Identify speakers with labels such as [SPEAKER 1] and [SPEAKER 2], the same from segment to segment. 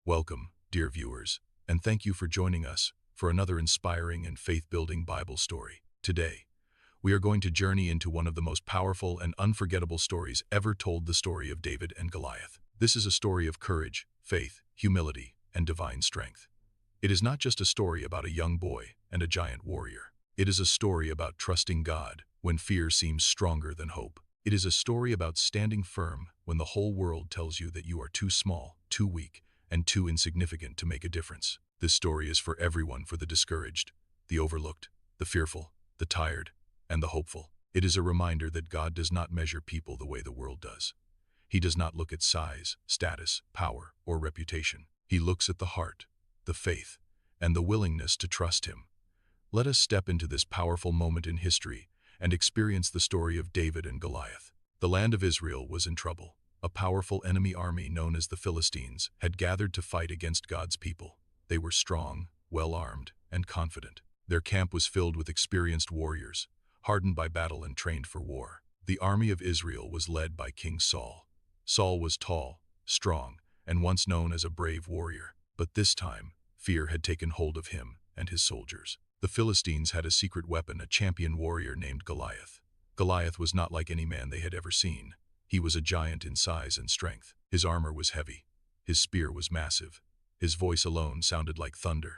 [SPEAKER 1] Welcome, dear viewers, and thank you for joining us for another inspiring and faith-building Bible story. Today, we are going to journey into one of the most powerful and unforgettable stories ever told, the story of David and Goliath. This is a story of courage, faith, humility, and divine strength. It is not just a story about a young boy and a giant warrior. It is a story about trusting God when fear seems stronger than hope. It is a story about standing firm when the whole world tells you that you are too small, too weak, and too insignificant to make a difference. This story is for everyone, for the discouraged, the overlooked, the fearful, the tired, and the hopeful. It is a reminder that God does not measure people the way the world does. He does not look at size, status, power, or reputation. He looks at the heart, the faith, and the willingness to trust Him. Let us step into this powerful moment in history and experience the story of David and Goliath. The land of Israel was in trouble. A powerful enemy army known as the Philistines had gathered to fight against God's people. They were strong, well-armed, and confident. Their camp was filled with experienced warriors, hardened by battle and trained for war. The army of Israel was led by King Saul. Saul was tall, strong, and once known as a brave warrior. But this time, fear had taken hold of him and his soldiers. The Philistines had a secret weapon, a champion warrior named Goliath. Goliath was not like any man they had ever seen. He was a giant in size and strength. His armor was heavy. His spear was massive. His voice alone sounded like thunder.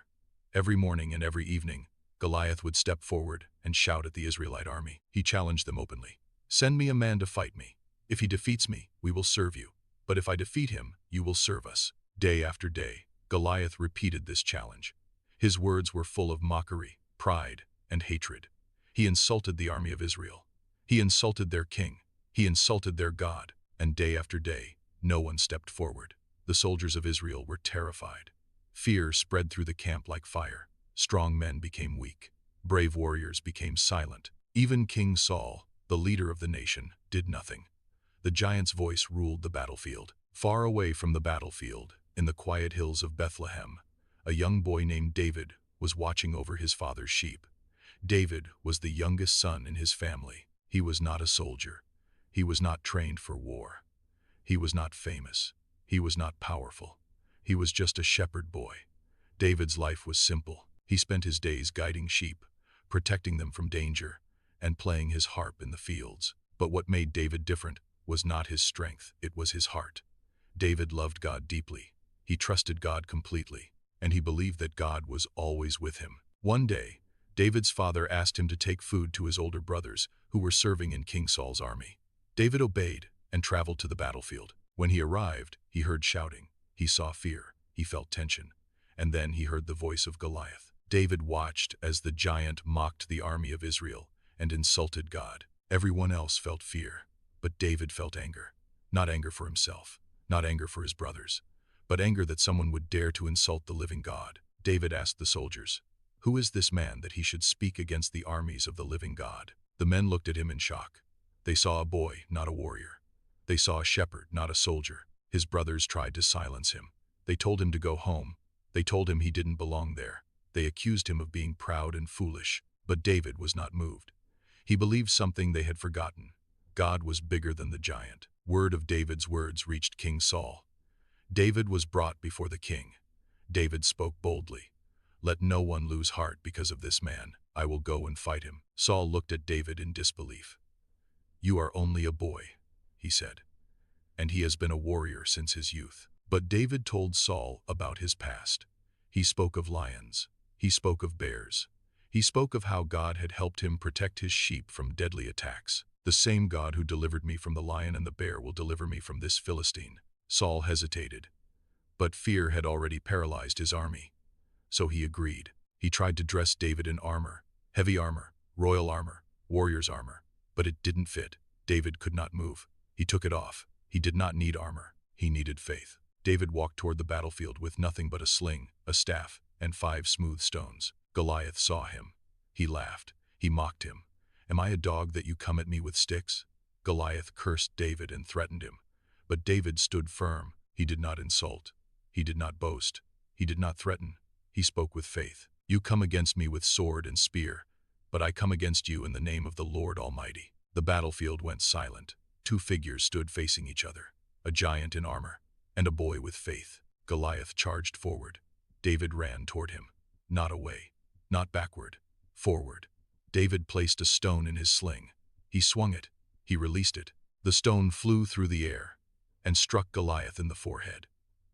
[SPEAKER 1] Every morning and every evening, Goliath would step forward and shout at the Israelite army. He challenged them openly. "Send me a man to fight me. If he defeats me, we will serve you. But if I defeat him, you will serve us." Day after day, Goliath repeated this challenge. His words were full of mockery, pride, and hatred. He insulted the army of Israel. He insulted their king. He insulted their God, and day after day, no one stepped forward. The soldiers of Israel were terrified. Fear spread through the camp like fire. Strong men became weak. Brave warriors became silent. Even King Saul, the leader of the nation, did nothing. The giant's voice ruled the battlefield. Far away from the battlefield, in the quiet hills of Bethlehem, a young boy named David was watching over his father's sheep. David was the youngest son in his family. He was not a soldier. He was not trained for war. He was not famous. He was not powerful. He was just a shepherd boy. David's life was simple. He spent his days guiding sheep, protecting them from danger, and playing his harp in the fields. But what made David different was not his strength, it was his heart. David loved God deeply. He trusted God completely, and he believed that God was always with him. One day, David's father asked him to take food to his older brothers who were serving in King Saul's army. David obeyed and traveled to the battlefield. When he arrived, he heard shouting. He saw fear. He felt tension. And then he heard the voice of Goliath. David watched as the giant mocked the army of Israel and insulted God. Everyone else felt fear, but David felt anger. Not anger for himself, not anger for his brothers, but anger that someone would dare to insult the living God. David asked the soldiers, "Who is this man that he should speak against the armies of the living God?" The men looked at him in shock. They saw a boy, not a warrior. They saw a shepherd, not a soldier. His brothers tried to silence him. They told him to go home. They told him he didn't belong there. They accused him of being proud and foolish. But David was not moved. He believed something they had forgotten. God was bigger than the giant. Word of David's words reached King Saul. David was brought before the king. David spoke boldly. "Let no one lose heart because of this man. I will go and fight him." Saul looked at David in disbelief. "You are only a boy," he said, "and he has been a warrior since his youth." But David told Saul about his past. He spoke of lions. He spoke of bears. He spoke of how God had helped him protect his sheep from deadly attacks. "The same God who delivered me from the lion and the bear will deliver me from this Philistine." Saul hesitated, but fear had already paralyzed his army. So he agreed. He tried to dress David in armor, heavy armor, royal armor, warrior's armor, but it didn't fit. David could not move. He took it off. He did not need armor. He needed faith. David walked toward the battlefield with nothing but a sling, a staff, and 5 smooth stones. Goliath saw him. He laughed. He mocked him. "Am I a dog that you come at me with sticks?" Goliath cursed David and threatened him. But David stood firm. He did not insult. He did not boast. He did not threaten. He spoke with faith. "You come against me with sword and spear, but I come against you in the name of the Lord Almighty." The battlefield went silent. 2 figures stood facing each other, a giant in armor and a boy with faith. Goliath charged forward. David ran toward him. Not away. Not backward. Forward. David placed a stone in his sling. He swung it. He released it. The stone flew through the air and struck Goliath in the forehead.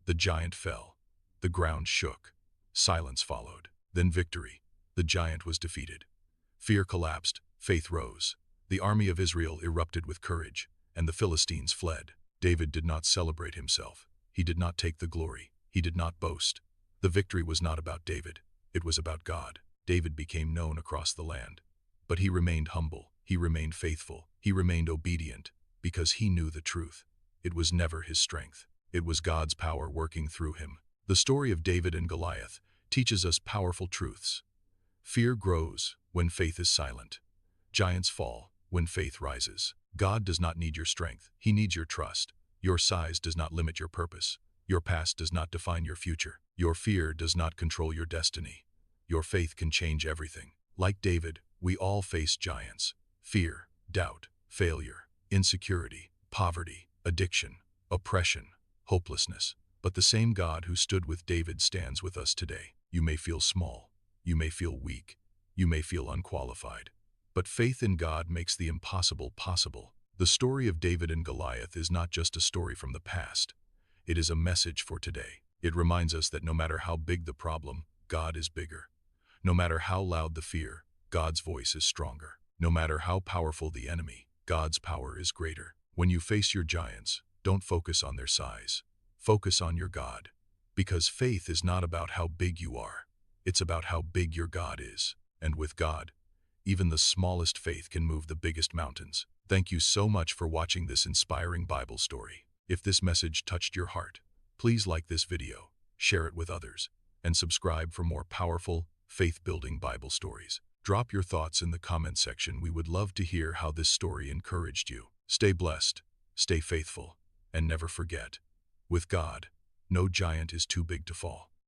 [SPEAKER 1] The giant fell. The ground shook. Silence followed. Then victory. The giant was defeated. Fear collapsed. Faith rose. The army of Israel erupted with courage, and the Philistines fled. David did not celebrate himself. He did not take the glory. He did not boast. The victory was not about David. It was about God. David became known across the land. But he remained humble. He remained faithful. He remained obedient, because he knew the truth. It was never his strength. It was God's power working through him. The story of David and Goliath teaches us powerful truths. Fear grows when faith is silent. Giants fall when faith rises. God does not need your strength. He needs your trust. Your size does not limit your purpose. Your past does not define your future. Your fear does not control your destiny. Your faith can change everything. Like David, we all face giants: fear, doubt, failure, insecurity, poverty, addiction, oppression, hopelessness. But the same God who stood with David stands with us today. You may feel small. You may feel weak. You may feel unqualified. But faith in God makes the impossible possible. The story of David and Goliath is not just a story from the past. It is a message for today. It reminds us that no matter how big the problem, God is bigger. No matter how loud the fear, God's voice is stronger. No matter how powerful the enemy, God's power is greater. When you face your giants, don't focus on their size. Focus on your God. Because faith is not about how big you are. It's about how big your God is. And with God, even the smallest faith can move the biggest mountains. Thank you so much for watching this inspiring Bible story. If this message touched your heart, please like this video, share it with others, and subscribe for more powerful, faith-building Bible stories. Drop your thoughts in the comment section. We would love to hear how this story encouraged you. Stay blessed, stay faithful, and never forget, with God, no giant is too big to fall.